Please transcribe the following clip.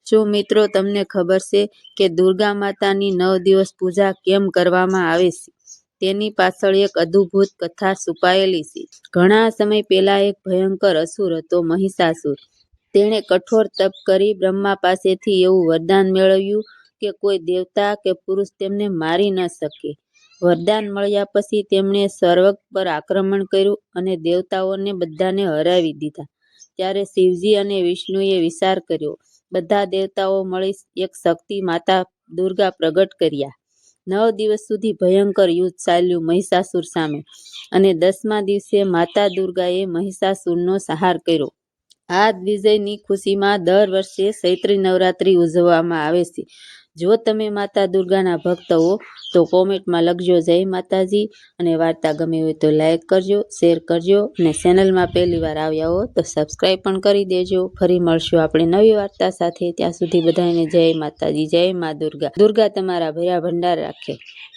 જો મિત્રો તમને ખબર છે કે દુર્ગા માતાની 9 દિવસ પૂજા કેમ કરવામાં આવે છે? તેની પાછળ એક અદ્ભુત કથા છુપાયેલી છે. ઘણા સમય પહેલા એક ભયંકર અસુર હતો, મહિષાસુર. તેણે કઠોર તપ કરી બ્રહ્મા પાસેથી એવું વરદાન મેળવ્યું કે કોઈ દેવતા કે પુરુષ તેમને મારી ન શકે. વરદાન મળ્યા પછી તેમણે સ્વર્ગ પર આક્રમણ કર્યું અને દેવતાઓને બધાને હરાવી દીધા. ત્યારે શિવજી અને વિષ્ણુએ વિચાર કર્યો. બધા દેવતાઓ મળી એક શક્તિ માતા દુર્ગા પ્રગટ કર્યા. 9 દિવસ સુધી ભયંકર યુદ્ધ ચાલ્યું મહિષાસુર સામે અને 10મા દિવસે માતા દુર્ગાએ મહિષાસુરનો સંહાર કર્યો. આ વિજયની ખુશીમાં દર વર્ષે ચૈત્રી નવરાત્રિ ઉજવવામાં આવે છે. જો તમે માતા દુર્ગાના ભક્ત હો તો કોમેન્ટમાં લખજો જય માતાજી, અને વાર્તા ગમી હોય તો લાઈક કરજો, શેર કરજો, અને ચેનલમાં પહેલી વાર આવ્યા હો તો સબસ્ક્રાઈબ પણ કરી દેજો. ફરી મળશું આપણે નવી વાર્તા સાથે. ત્યાં સુધી બધાને જય માતાજી, જય મા દુર્ગા. દુર્ગા તમારા ભર્યા ભંડાર રાખે.